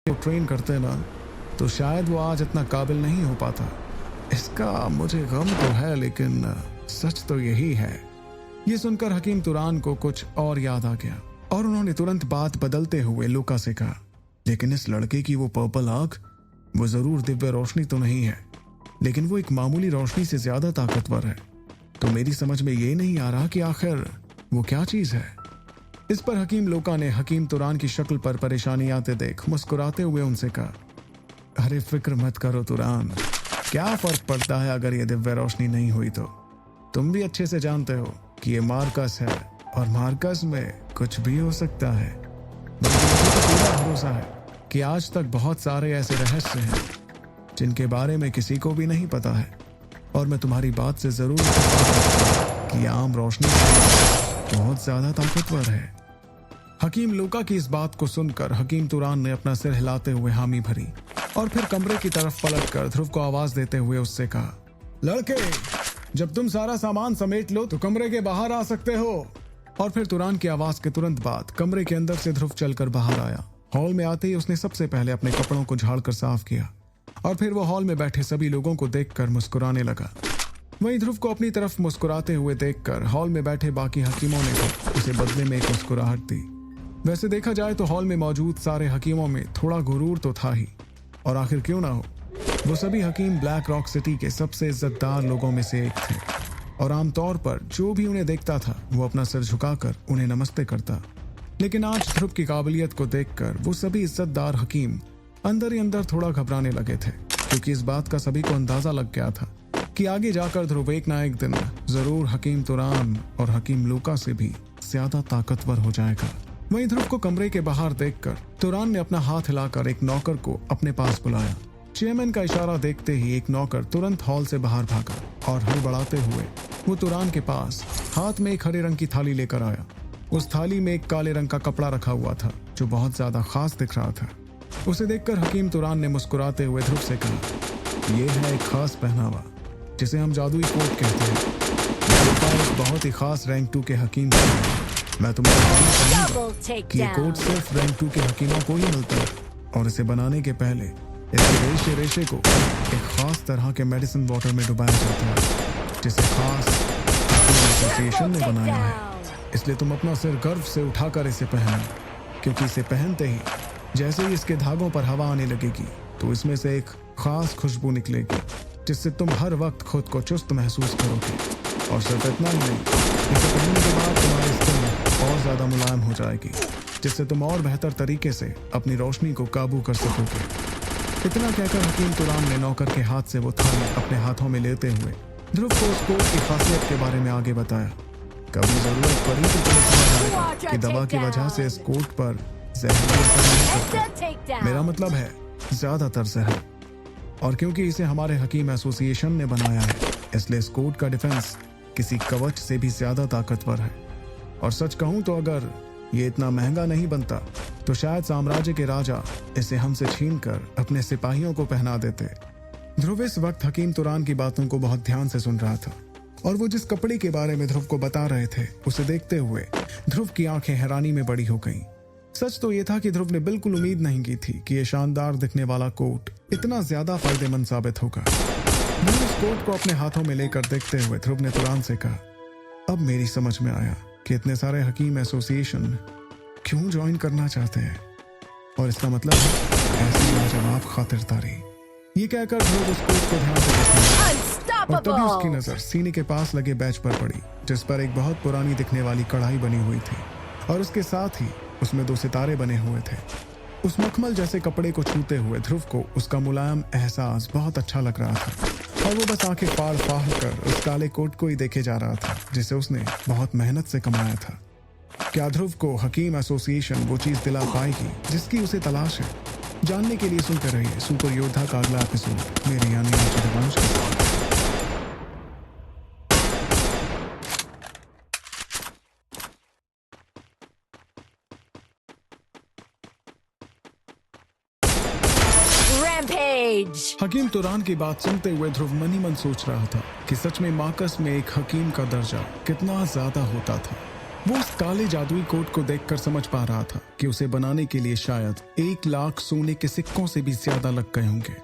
को ट्रेन करते ना तो शायद वो आज इतना काबिल नहीं हो पाता। इसका मुझे गम तो है, लेकिन सच तो यही है। ये सुनकर हकीम तुरान को कुछ और याद आ गया और उन्होंने तुरंत बात बदलते हुए लूका से कहा, लेकिन इस लड़के की वो पर्पल आंख, वो जरूर दिव्य रोशनी तो नहीं है, लेकिन वो एक मामूली रोशनी से ज्यादा ताकतवर है। तो मेरी समझ में ये नहीं आ रहा कि आखिर वो क्या चीज है। इस पर हकीम लूका ने हकीम तुरान की शक्ल पर परेशानी आते देख मुस्कुराते हुए उनसे कहा, अरे फिक्र मत करो तुरान, क्या फर्क पड़ता है अगर ये दिव्य रोशनी नहीं हुई तो। तुम भी अच्छे से जानते हो कि ये मार्कस है और मार्कस में कुछ भी हो सकता है। मुझे तो पूरा भरोसा है कि आज तक बहुत सारे ऐसे रहस्य हैं जिनके बारे में किसी को भी नहीं पता है, और मैं तुम्हारी बात से जरूर कि आम रोशनी से बहुत ज्यादा ताकतवर है। हकीम लूका की इस बात को सुनकर हकीम तुरान ने अपना सिर हिलाते हुए हामी भरी और फिर कमरे की तरफ पलटकर ध्रुव को आवाज देते हुए उससे कहा, लड़के, जब तुम सारा सामान समेट लो तो कमरे के बाहर आ सकते हो। और फिर तुरान की आवाज के तुरंत बाद कमरे के अंदर से ध्रुव चलकर बाहर आया। हॉल में आते ही उसने सबसे पहले अपने कपड़ों को झाड़कर साफ किया और फिर वो हॉल में बैठे सभी लोगों को देखकर मुस्कुराने लगा। वहीं ध्रुव को अपनी तरफ मुस्कुराते हुए देखकर हॉल में बैठे बाकी हकीमों ने भी उसे बदले में एक मुस्कुराहट दी। वैसे देखा जाए तो हॉल में मौजूद सारे हकीमों में थोड़ा गुरूर तो था ही, और आखिर क्यों ना हो, वो सभी हकीम ब्लैक रॉक सिटी के सबसे इज्जतदार लोगों में से एक थे और आमतौर पर जो भी उन्हें देखता था वो अपना सिर झुकाकर उन्हें नमस्ते करता। लेकिन आज ध्रुव की काबिलियत को देखकर वो सभी इज्जतदार हकीम अंदर ही अंदर थोड़ा घबराने लगे थे, क्योंकि इस बात का सभी को अंदाजा लग गया था कि आगे जाकर ध्रुव एक ना एक दिन जरूर हकीम तुरान और हकीम लूका से भी ज्यादा ताकतवर हो जाएगा। वहीं ध्रुव को कमरे के बाहर देखकर तुरान ने अपना हाथ हिलाकर एक नौकर को अपने पास बुलाया। चेयरमैन का इशारा देखते ही एक नौकर तुरंत हॉल से बाहर भागा और हड़बड़ाते हुए वो तुरान के पास हाथ में एक हरे रंग की थाली लेकर आया। उस थाली में एक काले रंग का कपड़ा रखा हुआ था जो बहुत ज्यादा खास दिख रहा था। उसे देखकर हकीम तुरान ने मुस्कुराते हुए ध्रुव से कहा, ये है एक खास पहनावा जिसे हम जादुई कोट कहते हैं। एक बहुत ही खास रैंक 2 के हकीम हैं। मैं तुम्हें बताना चाहूंगा कि ये कोट सिर्फ रैंक 2 के हकीमों को ही मिलता है, और इसे बनाने के पहले इसके रेशे को एक खास तरह के मेडिसिन वाटर में डुबाया जाता है, जिसे खास एसोसिएशन ने बनाया है। इसलिए तुम अपना सिर गर्व से उठाकर इसे पहनो, क्योंकि इसे पहनते ही जैसे ही इसके धागों पर हवा आने लगेगी तो इसमें से एक खास खुशबू निकलेगी, जिससे तुम हर वक्त खुद को चुस्त महसूस करोगे। और सिर्फ इतना ही नहीं, इसे पहनने के बाद तुम्हारी स्किन और ज्यादा मुलायम हो जाएगी, जिससे तुम और बेहतर तरीके से अपनी रोशनी को काबू कर सकोगे। इतना कहकर हकीम तुरान ने नौकर के हाथ से वो थाली अपने हाथों में लेते हुए ध्रुव को उस कोट की खासियत के बारे में आगे बताया। कभी जरूरत पड़ी तो तुम्हें समझ आएगा कि दवा की वजह से इस कोट पर जहर असर नहीं करता। मेरा मतलब है ज्यादातर जहर। और क्योंकि इसे हमारे हकीम एसोसिएशन ने बनाया है, इसलिए इस कोट का डिफेंस किसी कवच से भी ज्यादा ताकतवर है। और सच कहूं तो अगर ये इतना महंगा नहीं बनता तो शायद साम्राज्य के राजा इसे हमसे छीनकर अपने सिपाहियों को पहना देते। ध्रुव इस वक्त हकीम तुरान की बातों को बहुत ध्यान से सुन रहा था, और वो जिस कपड़े के बारे में ध्रुव को बता रहे थे उसे देखते हुए ध्रुव की आंखें हैरानी में बड़ी हो गईं। सच तो ये था कि ध्रुव ने बिल्कुल उम्मीद नहीं की थी कि ये शानदार दिखने वाला कोट इतना ज्यादा फायदेमंद साबित होगा। उस कोट को अपने हाथों में लेकर देखते हुए ध्रुव ने तुरान से कहा, अब मेरी समझ में आया कि इतने सारे हकीम एसोसिएशन क्यों ज्वाइन करना चाहते हैं, और इसका मतलब है ऐसी लाजवाब खातिरदारी। ये कहकर ध्रुव उस कोट को ध्यान से देखने लगा, और तभी उसकी नजर सीने के पास लगे बैच पर पड़ी, जिस पर एक बहुत पुरानी दिखने वाली कढ़ाई बनी हुई थी, और उसके साथ ही उसमें 2 सितारे बने हुए थे। उस मखमल जैसे कपड़े को छूते हुए ध्रुव को उसका मुलायम एहसास बहुत अच्छा लग रहा था, और वो बस आंखें फाड़ कर उस काले कोट को ही देखे जा रहा था जिसे उसने बहुत मेहनत से कमाया था। क्या ध्रुव को हकीम एसोसिएशन वो चीज दिला पाएगी जिसकी उसे तलाश है? जानने के लिए सुनते रहिए सुपर योद्धा का अगला एपिसोड मेरे यानी आचर्यवंश के साथ। हकीम तुरान की बात सुनते हुए ध्रुव मन ही मन सोच रहा था कि सच में मार्कस में एक हकीम का दर्जा कितना ज्यादा होता था। वो उस काले जादुई कोट को देखकर समझ पा रहा था कि उसे बनाने के लिए शायद 1 लाख सोने के सिक्कों से भी ज्यादा लग गए होंगे।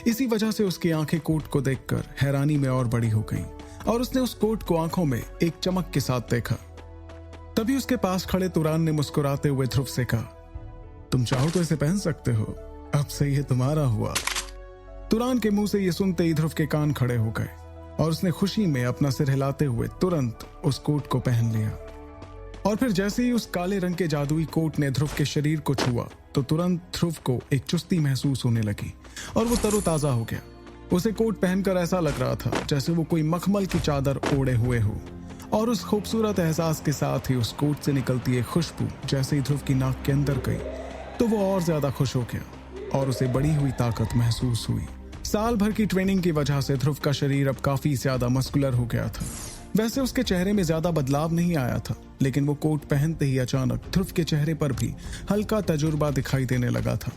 इसी वजह से उसकी आंखें कोट को देखकर हैरानी में और बड़ी हो गईं और उसने उस कोट को आंखों में एक चमक के साथ देखा। तभी उसके पास खड़े तुरान ने मुस्कुराते हुए ध्रुव से कहा, तुम चाहो तो इसे पहन सकते हो, अब से ये तुम्हारा हुआ। तुरान के मुंह से ये सुनते ही ध्रुव के कान खड़े हो गए और उसने खुशी में अपना सिर हिलाते हुए तुरंत उस कोट को पहन लिया। और फिर जैसे ही उस काले रंग के जादुई कोट ने ध्रुव के शरीर को छुआ तो तुरंत ध्रुव को एक चुस्ती महसूस होने लगी और वो तरोताजा हो गया। उसे कोट पहनकर ऐसा लग रहा था जैसे वो कोई मखमल की चादर ओढ़े हुए हो। और उस खूबसूरत एहसास के साथ ही उस कोट से निकलती एक खुशबू जैसे ही ध्रुव की नाक के अंदर गई तो वो और ज्यादा खुश हो गया और उसे बढ़ी हुई ताकत महसूस हुई। साल भर की ट्रेनिंग की वजह से ध्रुव का शरीर अब काफी ज्यादा मस्कुलर हो गया था। वैसे उसके चेहरे में ज्यादा बदलाव नहीं आया था, लेकिन वो कोट पहनते ही अचानक ध्रुव के चेहरे पर भी हल्का तजुर्बा दिखाई देने लगा था।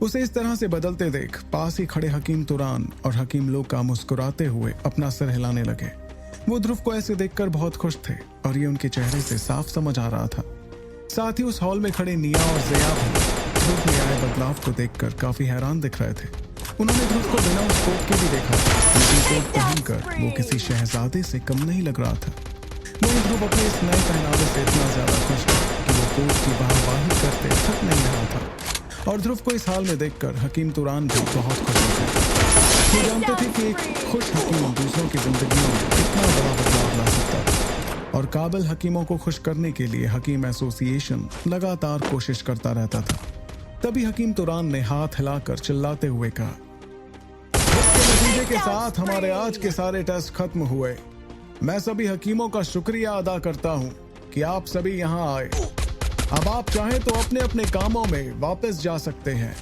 उसे इस तरह से बदलते देख पास ही खड़े हकीम तुरान और हकीम लोका मुस्कुराते हुए अपना सिर हिलाने लगे। वो ध्रुव को ऐसे देखकर बहुत खुश थे और ये उनके चेहरे से साफ समझ आ रहा था। साथ ही उस हॉल में खड़े निया और ज़िया भी ध्रुव में आए बदलाव को देखकर काफी हैरान दिख रहे थे। उन्होंने ध्रुव को बिना उस कोट के भी देखा, लेकिन कोट पहनकर वो किसी शहजादे से कम नहीं लग रहा था। वहीं ध्रुव अपने इस नए पहनावे से इतना ज्यादा खुश था कि वो कोट की वाहवाही करते थक नहीं रहा था। और ध्रुव को इस हाल में देखकर हकीम तुरान भी बहुत खुश हो गए। वो जानते थे कि एक खुश हकीम दूसरों की जिंदगी में कितना बड़ा बदलाव ला सकता था और काबिल हकीमों को खुश करने के लिए हकीम एसोसिएशन लगातार कोशिश करता रहता था। तभी हकीम तुरान ने हाथ हिलाकर चिल्लाते हुए कहा, इसके नतीजे के साथ हमारे आज के सारे टेस्ट खत्म हुए। मैं सभी हकीमों का शुक्रिया अदा करता हूं कि आप सभी यहां आए। अब आप चाहें तो अपने अपने कामों में वापस जा सकते हैं।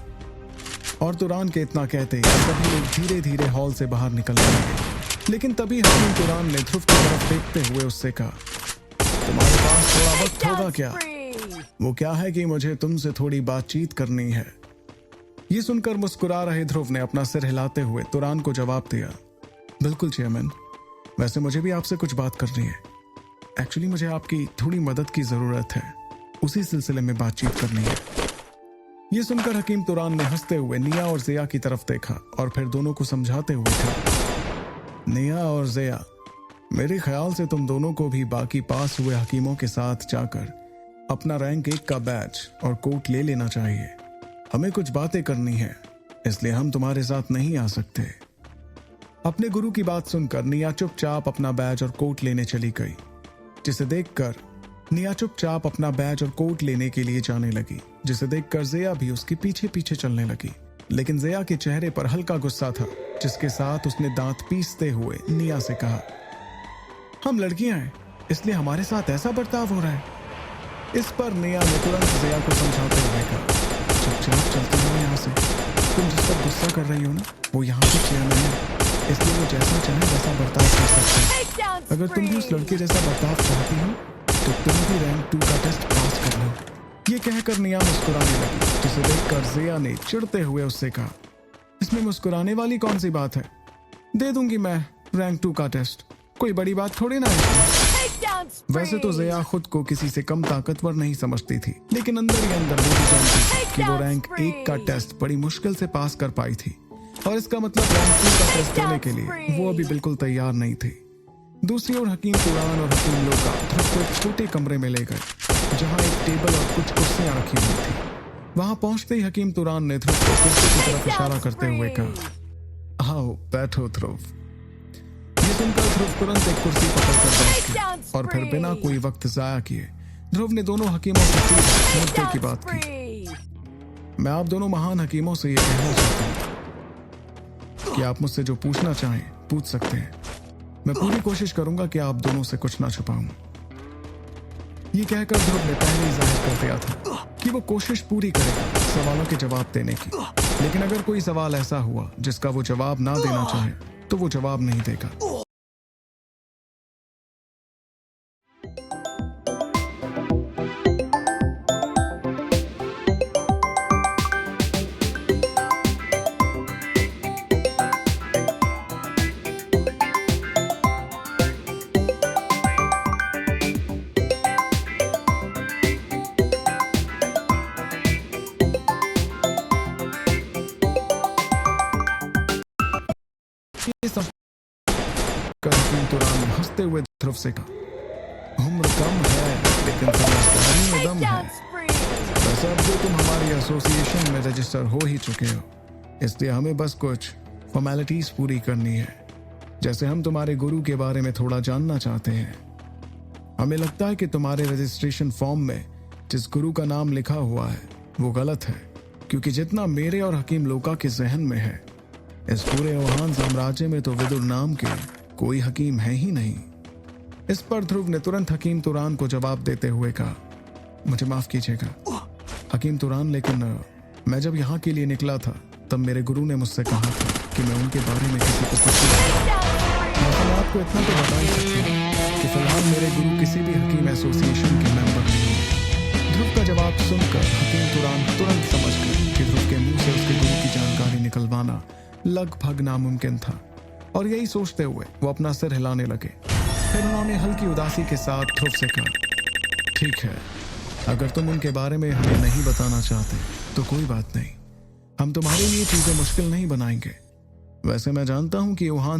और तुरान के इतना कहते ही सभी लोग धीरे धीरे हॉल से बाहर निकलने लगे। लेकिन तभी हकीम तुरान ने ध्रुव की तरफ देखते हुए उससे कहा, तुम्हारे पास थोड़ा वक्त होगा क्या? वो क्या है कि मुझे तुमसे थोड़ी बातचीत करनी है। ये सुनकर मुस्कुरा रहे ध्रुव ने अपना सिर हिलाते हुए तुरान को जवाब दिया, बिल्कुल चेयरमैन, वैसे मुझे भी आपसे कुछ बात करनी है। एक्चुअली मुझे आपकी थोड़ी मदद की जरूरत है, उसी सिलसिले में बातचीत करनी है। ये सुनकर हकीम तुरान ने हंसते हुए निया और ज़िया की तरफ देखा और फिर दोनों को समझाते हुए कहा, निया और ज़िया, मेरे ख्याल से तुम दोनों को भी बाकी पास हुए हकीमों के साथ जाकर अपना रैंक 1 का बैच और कोट ले लेना चाहिए। हमें कुछ बातें करनी है, इसलिए हम तुम्हारे साथ नहीं आ सकते। अपने गुरु की बात सुनकर निया चुपचाप अपना बैच और कोट लेने चली गई, जिसे देखकर निया चुपचाप अपना बैच और कोट लेने के लिए जाने लगी, जिसे देखकर ज़िया भी उसके पीछे पीछे चलने लगी। लेकिन ज़िया के चेहरे पर हल्का गुस्सा था, जिसके साथ उसने दांत पीसते हुए निया से कहा, हम लड़कियां हैं, इसलिए हमारे साथ ऐसा बर्ताव हो रहा है। इस पर निया ने तुरंत ज़िया को समझाते हुए कहा, चुपचाप चलते हो यहाँ से। तुम जिस पर गुस्सा कर रही हो ना, वो यहाँ की चेयरमैन है, इसलिए वो जैसा चाहे वैसा बर्ताव कर सकते हैं। अगर तुम भी उस लड़के जैसा बर्ताव चाहती हो तो तुम भी रैंक 2 का टेस्ट पास कर लो। ये कहकर निया मुस्कुराने लगी, जिसे देखकर ज़िया ने चिढ़ते हुए उससे कहा, इसमें मुस्कुराने वाली कौन सी बात है? दे दूंगी मैं रैंक 2 का टेस्ट, कोई बड़ी बात थोड़ी ना है। वैसे तो ज़िया खुद को किसी से कम ताकतवर नहीं समझती थी, लेकिन अंदर ही अंदर वो भी जानती थी कि वो रैंक 1 का टेस्ट बड़ी मुश्किल से पास कर पाई थी और इसका मतलब रैंक 2 का टेस्ट देने के लिए वो अभी बिल्कुल तैयार नहीं थी। दूसरी ओर हकीम तुरान और हकीम लोका ध्रुव को एक छोटे कमरे में ले गए, जहां एक टेबल और कुछ कुर्सियां रखी हुई थी। वहां पहुंचते ही हकीम तुरान ने ध्रुव को कुर्सी की तरफ इशारा करते हुए कहा, आओ बैठो ध्रुव। ये सुनकर ध्रुव तुरंत एक कुर्सी पकड़कर बैठ गया और फिर बिना कोई वक्त जाया किए ध्रुव ने दोनों हकीमों से सीधे मुद्दे की बात की। मैं आप दोनों महान हकीमों से ये कहना चाहता हूँ कि आप मुझसे जो पूछना चाहें पूछ सकते हैं। मैं पूरी कोशिश करूंगा कि आप दोनों से कुछ ना छुपाऊं। ये कहकर ध्रुव ने पहले ही जाहिर कर दिया था कि वो कोशिश पूरी करेगा सवालों के जवाब देने की, लेकिन अगर कोई सवाल ऐसा हुआ जिसका वो जवाब ना देना चाहे तो वो जवाब नहीं देगा। ये सब कर हकीम तुरान हंसते हुए ध्रुव से कहा, उम्र कम है लेकिन समझदारी में दम है। वैसे अब जो तुम हमारी एसोसिएशन में रजिस्टर हो ही चुके हो, इसलिए हमें बस कुछ फॉर्मेलिटीज पूरी करनी है। जैसे हम तुम्हारे गुरु के बारे में थोड़ा जानना चाहते हैं। हमें लगता है कि तुम्हारे रजिस्ट्रेशन फॉर्म में जिस गुरु का नाम लिखा हुआ है वो गलत है, क्योंकि जितना मेरे और हकीम लोका के जहन में है, इस पूरे ओहान साम्राज्य में तो विदुर नाम के कोई हकीम है ही नहीं। इस पर ध्रुव ने तुरंत हकीम तुरान को जवाब देते हुए कहा, मुझे माफ कीजिएगा हकीम तुरान, लेकिन मैं जब यहाँ के लिए निकला था तब मेरे गुरु ने मुझसे कहा था कि मैं उनके बारे में किसी को कुछ नहीं। मैं आपको इतना तो बता ही सकती हूँ कि फिलहाल मेरे गुरु किसी भी हकीम एसोसिएशन के मेंबर नहीं है। ध्रुव का जवाब सुनकर हकीम तुरान तुरंत समझ गए कि ध्रुव के मुंह से उसके गुरु की जानकारी निकलवाना लगभग नामुमकिन था, और यही सोचते हुए वो अपना सिर हिलाने लगे। फिर उन्होंने हल्की उदासी के साथ ध्रुव से कहा, ठीक है, अगर तुम उनके बारे में हमें नहीं बताना चाहते तो कोई बात नहीं, हम तुम्हारे लिए चीजें मुश्किल नहीं बनाएंगे। वैसे मैं जानता हूं कि ओहान